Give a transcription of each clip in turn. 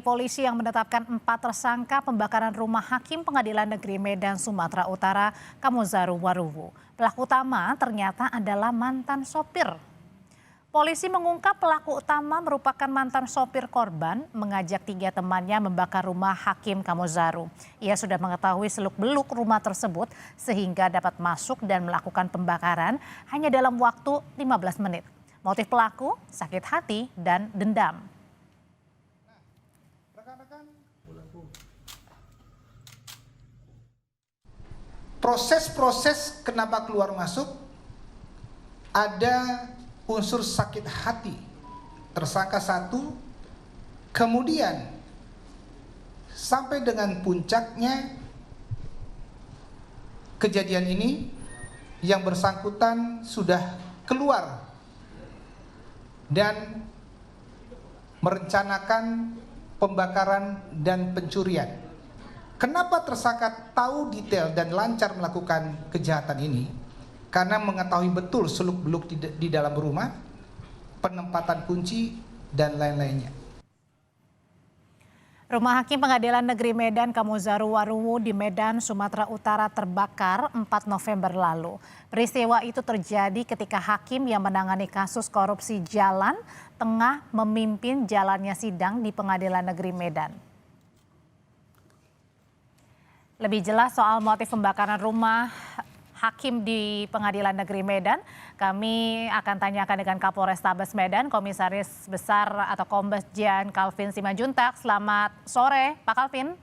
Polisi yang menetapkan 4 tersangka pembakaran rumah Hakim Pengadilan Negeri Medan, Sumatera Utara, Kamozaru Waruwu. Pelaku utama ternyata adalah mantan sopir. Polisi mengungkap pelaku utama merupakan mantan sopir korban mengajak 3 temannya membakar rumah Hakim Kamozaru. Ia sudah mengetahui seluk-beluk rumah tersebut sehingga dapat masuk dan melakukan pembakaran hanya dalam waktu 15 menit. Motif pelaku sakit hati dan dendam. Proses-proses kenapa keluar masuk ada unsur sakit hati tersangka 1, kemudian sampai dengan puncaknya kejadian ini yang bersangkutan sudah keluar dan merencanakan pembakaran dan pencurian. Kenapa tersangka tahu detail dan lancar melakukan kejahatan ini? Karena mengetahui betul seluk-beluk di dalam rumah, penempatan kunci, dan lain-lainnya. Rumah Hakim Pengadilan Negeri Medan Kamozaru Waruwu di Medan, Sumatera Utara terbakar 4 November lalu. Peristiwa itu terjadi ketika hakim yang menangani kasus korupsi jalan tengah memimpin jalannya sidang di Pengadilan Negeri Medan. Lebih jelas soal motif pembakaran rumah Hakim di Pengadilan Negeri Medan, kami akan tanyakan dengan Kapolrestabes Medan, Komisaris Besar atau Kombes Jan Calvin Simanjuntak. Selamat sore, Pak Calvin.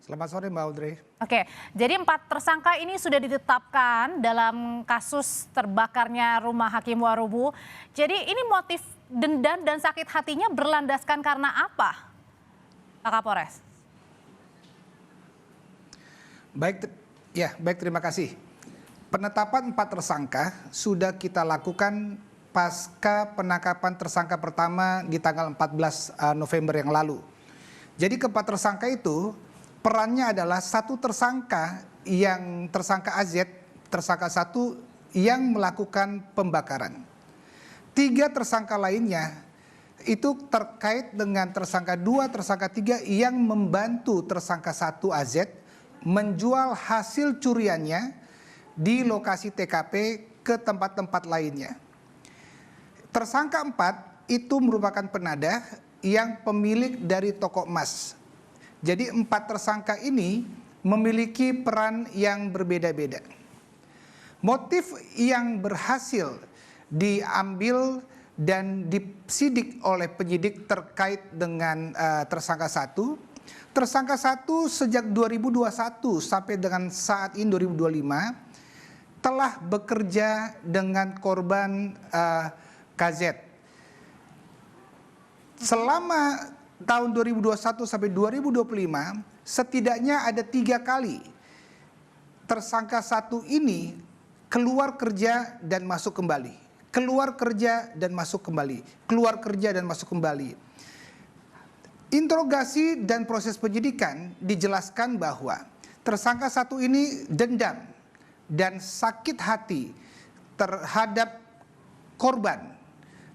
Selamat sore, Mbak Audrey. Oke, jadi 4 tersangka ini sudah ditetapkan dalam kasus terbakarnya rumah Hakim Waruwu. Jadi ini motif dendam dan sakit hatinya berlandaskan karena apa, Pak Kapolres? Baik, terima kasih. Penetapan 4 tersangka sudah kita lakukan pasca penangkapan tersangka pertama di tanggal 14 November yang lalu. Jadi keempat tersangka itu perannya adalah satu tersangka AZ, tersangka 1 yang melakukan pembakaran. 3 tersangka lainnya itu terkait dengan tersangka 2, tersangka 3 yang membantu tersangka 1 AZ menjual hasil curiannya di lokasi TKP ke tempat-tempat lainnya. Tersangka 4 itu merupakan penadah yang pemilik dari toko emas. Jadi 4 tersangka ini memiliki peran yang berbeda-beda. Motif yang berhasil diambil dan disidik oleh penyidik terkait dengan tersangka 1. Tersangka 1 sejak 2021 sampai dengan saat ini 2025 telah bekerja dengan korban KZ. Selama tahun 2021 sampai 2025 setidaknya ada 3 kali tersangka 1 ini keluar kerja dan masuk kembali. Keluar kerja dan masuk kembali, keluar kerja dan masuk kembali. Interogasi dan proses penyidikan dijelaskan bahwa tersangka 1 ini dendam dan sakit hati terhadap korban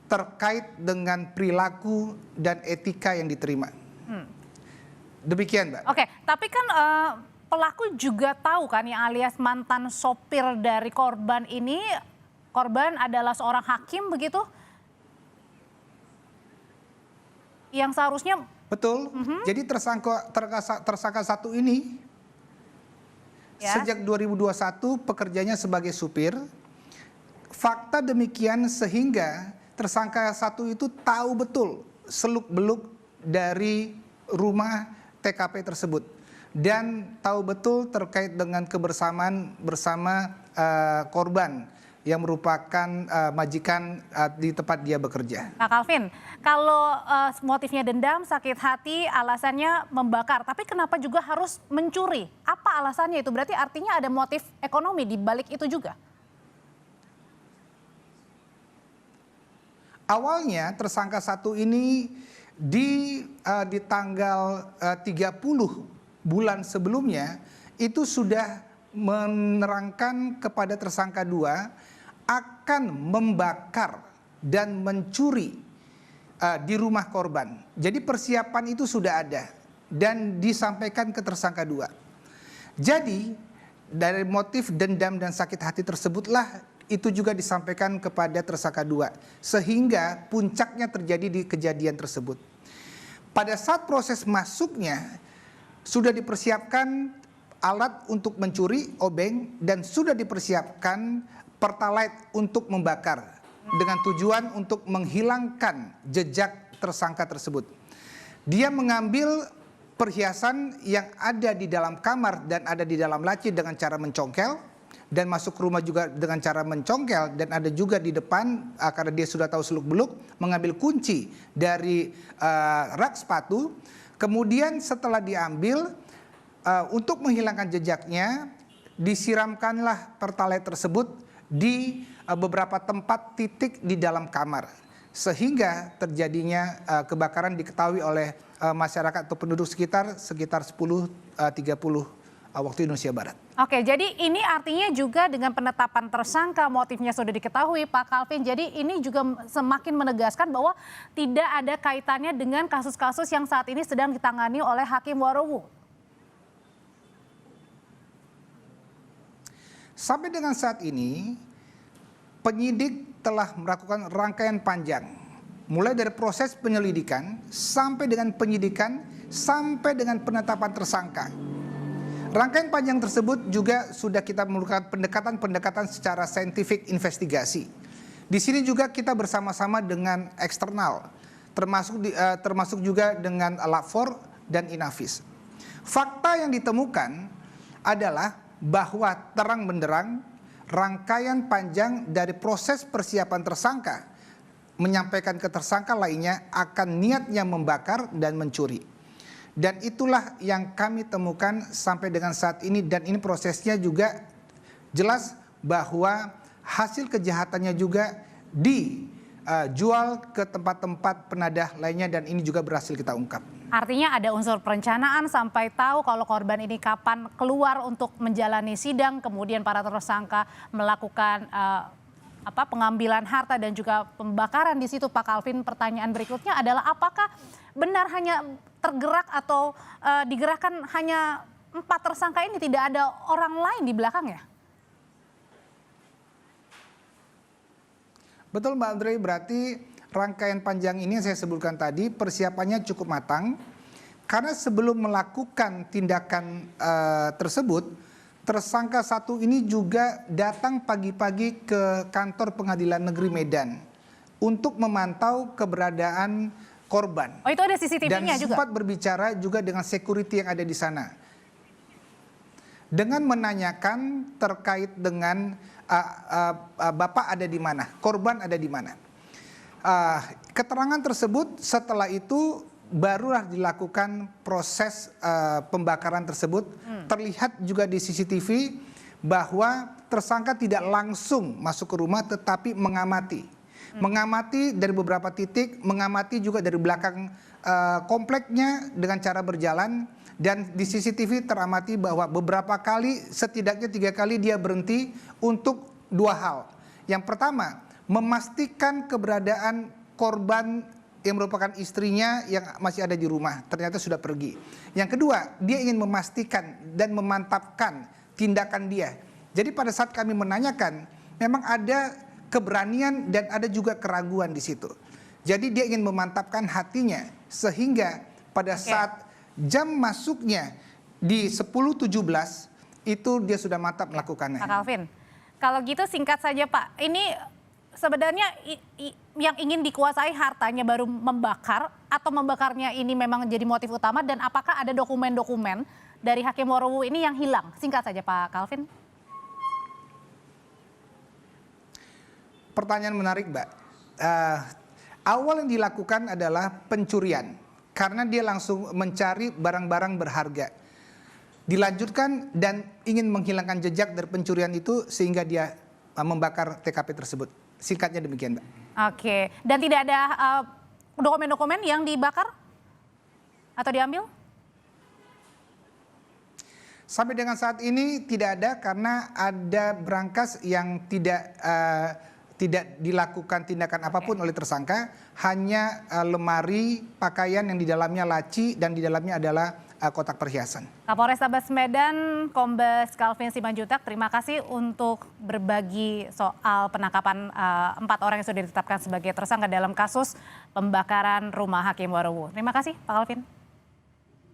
terkait dengan perilaku dan etika yang diterima. Demikian, Mbak. Oke, tapi kan pelaku juga tahu kan yang alias mantan sopir dari korban ini, korban adalah seorang hakim begitu? Yang seharusnya... Betul. Jadi tersangka 1 ini sejak 2021 pekerjanya sebagai supir. Fakta demikian sehingga tersangka 1 itu tahu betul seluk-beluk dari rumah TKP tersebut dan tahu betul terkait dengan kebersamaan bersama korban yang merupakan majikan di tempat dia bekerja. Pak Calvin, kalau motifnya dendam, sakit hati, alasannya membakar, tapi kenapa juga harus mencuri? Apa alasannya itu? Berarti artinya ada motif ekonomi di balik itu juga? Awalnya tersangka 1 ini di tanggal 30 bulan sebelumnya itu sudah menerangkan kepada tersangka 2 akan membakar dan mencuri di rumah korban. Jadi persiapan itu sudah ada dan disampaikan ke tersangka 2. Jadi dari motif dendam dan sakit hati tersebutlah itu juga disampaikan kepada tersangka 2 sehingga puncaknya terjadi di kejadian tersebut. Pada saat proses masuknya sudah dipersiapkan alat untuk mencuri obeng dan sudah dipersiapkan pertalite untuk membakar dengan tujuan untuk menghilangkan jejak tersangka tersebut. Dia mengambil perhiasan yang ada di dalam kamar dan ada di dalam laci dengan cara mencongkel dan masuk ke rumah juga dengan cara mencongkel, dan ada juga di depan karena dia sudah tahu seluk-beluk mengambil kunci dari rak sepatu. Kemudian setelah diambil untuk menghilangkan jejaknya disiramkanlah pertalite tersebut di beberapa tempat titik di dalam kamar sehingga terjadinya kebakaran diketahui oleh masyarakat atau penduduk sekitar 10.30 waktu Indonesia Barat. Oke, jadi ini artinya juga dengan penetapan tersangka motifnya sudah diketahui Pak Calvin. Jadi ini juga semakin menegaskan bahwa tidak ada kaitannya dengan kasus-kasus yang saat ini sedang ditangani oleh Hakim Warowo. Sampai dengan saat ini penyidik telah melakukan rangkaian panjang mulai dari proses penyelidikan sampai dengan penyidikan sampai dengan penetapan tersangka. Rangkaian panjang tersebut juga sudah kita melakukan pendekatan secara saintifik investigasi. Di sini juga kita bersama-sama dengan eksternal, termasuk juga dengan Lapor dan Inavis. Fakta yang ditemukan adalah bahwa terang benderang rangkaian panjang dari proses persiapan tersangka menyampaikan ke tersangka lainnya akan niatnya membakar dan mencuri. Dan itulah yang kami temukan sampai dengan saat ini, dan ini prosesnya juga jelas bahwa hasil kejahatannya juga dijual ke tempat-tempat penadah lainnya, dan ini juga berhasil kita ungkap. Artinya ada unsur perencanaan sampai tahu kalau korban ini kapan keluar untuk menjalani sidang, kemudian para tersangka melakukan pengambilan harta dan juga pembakaran di situ. Pak Calvin, pertanyaan berikutnya adalah apakah benar hanya tergerak atau digerakkan hanya 4 tersangka ini, tidak ada orang lain di belakangnya? Betul Mbak Andre, berarti rangkaian panjang ini yang saya sebutkan tadi persiapannya cukup matang. Karena sebelum melakukan tindakan tersebut, tersangka 1 ini juga datang pagi-pagi ke kantor Pengadilan Negeri Medan untuk memantau keberadaan korban. Oh, itu ada CCTV-nya juga? Dan sempat berbicara juga dengan security yang ada di sana. Dengan menanyakan terkait dengan Bapak ada di mana, korban ada di mana. Keterangan tersebut setelah itu barulah dilakukan proses pembakaran tersebut. Terlihat juga di CCTV bahwa tersangka tidak langsung masuk ke rumah tetapi mengamati. Mengamati dari beberapa titik, mengamati juga dari belakang kompleknya dengan cara berjalan. Dan di CCTV teramati bahwa beberapa kali, setidaknya 3 kali dia berhenti untuk 2 hal. Yang pertama, memastikan keberadaan korban yang merupakan istrinya yang masih ada di rumah, ternyata sudah pergi. Yang kedua, dia ingin memastikan dan memantapkan tindakan dia. Jadi pada saat kami menanyakan, memang ada keberanian dan ada juga keraguan di situ. Jadi dia ingin memantapkan hatinya sehingga pada saat jam masuknya di 10.17 itu dia sudah mantap melakukannya. Pak Calvin, kalau gitu singkat saja Pak, ini sebenarnya yang ingin dikuasai hartanya baru membakar atau membakarnya ini memang jadi motif utama, dan apakah ada dokumen-dokumen dari Hakim Warowo ini yang hilang? Singkat saja Pak Calvin. Pertanyaan menarik Mbak. Awal yang dilakukan adalah pencurian karena dia langsung mencari barang-barang berharga. Dilanjutkan dan ingin menghilangkan jejak dari pencurian itu sehingga dia membakar TKP tersebut. Singkatnya demikian, Mbak. Oke, dan tidak ada dokumen-dokumen yang dibakar atau diambil? Sampai dengan saat ini tidak ada karena ada berangkas yang tidak tidak dilakukan tindakan apapun oleh tersangka, hanya lemari pakaian yang di dalamnya laci dan di dalamnya adalah kotak perhiasan. Kapolrestabes Medan, Kombes Calvin Simanjuntak, terima kasih untuk berbagi soal penangkapan 4 orang yang sudah ditetapkan sebagai tersangka dalam kasus pembakaran rumah Hakim Warowo. Terima kasih, Pak Calvin.